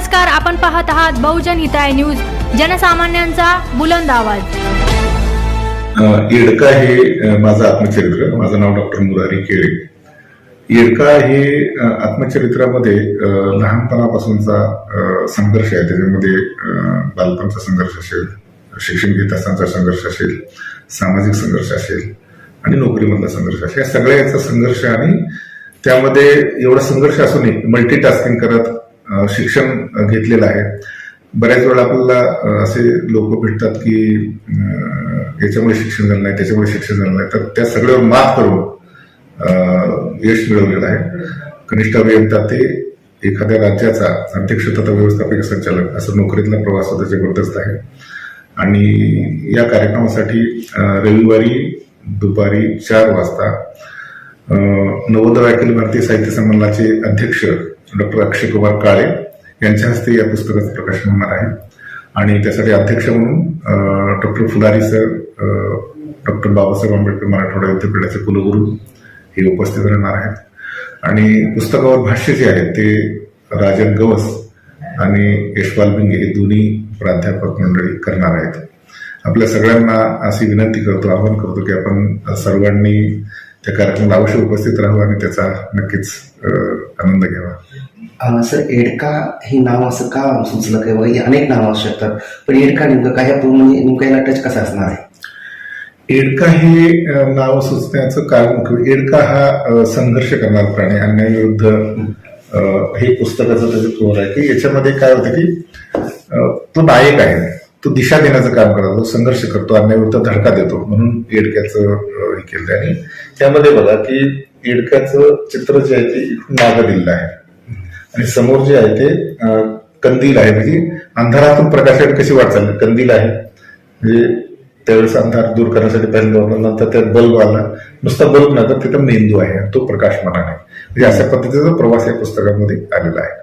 नमस्कार, आपण पाहत आहात बहुजन हिताय न्यूज, जनसामान्यांचा बुलंद आवाज। येडका हे माझं आत्मचरित्र। माझं नाव डॉक्टर मुरारी केळे। येडका हे आत्मचरित्रामध्ये लहानपणापासूनचा संघर्ष आहे। त्याच्यामध्ये बालपणचा संघर्ष असेल, शिक्षण घेत असतानाचा संघर्ष असेल, सामाजिक संघर्ष असेल आणि नोकरीमधला संघर्ष असेल, या सगळ्याचा संघर्ष आणि त्यामध्ये एवढा संघर्ष असूनही मल्टीटास्किंग करत शिक्षण घेतलेलं आहे। बऱ्याच वेळा आपल्याला असे लोक भेटतात की याच्यामुळे शिक्षण झालं नाही, त्याच्यामुळे शिक्षण झालं नाही, तर त्या सगळ्यावर मात करून यश मिळवलेलं आहे। कनिष्ठ अभियंता ते एखाद्या राज्याचा अध्यक्ष तथा व्यवस्थापकीय संचालक असं नोकरीतला प्रवास होता, जबरदस्त आहे। आणि या कार्यक्रमासाठी रविवारी दुपारी 4 वाजता 90व्या अखिल भारतीय साहित्य संमेलनाचे अध्यक्ष डॉक्टर अक्षय कुमार काळे यांच्या हस्ते या पुस्तकाचं प्रकाशन होणार आहे। आणि त्यासाठी अध्यक्ष म्हणून doctor Phulari sir, doctor Babasaheb Ambedkar Marathwada विद्यापीठाचे कुलगुरू हे उपस्थित राहणार आहेत। आणि पुस्तकावर भाष्य जे आहे ते राजन गवस आणि यशपाल भिंगे हे दोन्ही प्राध्यापक मंडळी करणार आहेत। आपल्या सगळ्यांना अशी विनंती करतो, आवाहन करतो की आपण सर्वांनी त्या कार्यक्रमाला अवश्य उपस्थित राहावं आणि त्याचा नक्कीच आनंद घ्यावा। सर, येडका हे नाव असं का सुचलं? किंवा अनेक नावं असू शकतात, पण येडका नेमकं काय, म्हणजे नेमकं याला टच कसं असणार आहे? येडका हे नाव सुचण्याचं कारण, येडका हा संघर्ष करणारा प्राणी, अन्यायाविरुद्ध हे पुस्तकाचं त्याचं कोर आहे की याच्यामध्ये काय होतं की तो नायक आहे, तो दिशा देण्याचं काम करतो, संघर्ष करतो, अन्यायाविरुद्ध धडका देतो, म्हणून येडक्याचं हे केलं। आणि त्यामध्ये बघा की येडक्याचं चित्र जे आहे ते मागं दिलेलं आहे आणि समोर जे आहे ते कंदील आहे, म्हणजे अंधारातून प्रकाशाकडे कशी वाटचाल, कंदील आहे म्हणजे त्यावेळेस अंधार दूर करण्यासाठी पहिल्यांदा, नंतर त्यात बल्ब आला, नुसता बल्ब नंतर तिथं मेंदू आहे, तो प्रकाशमान आहे, म्हणजे अशा पद्धतीचा प्रवास या पुस्तकामध्ये आलेला आहे।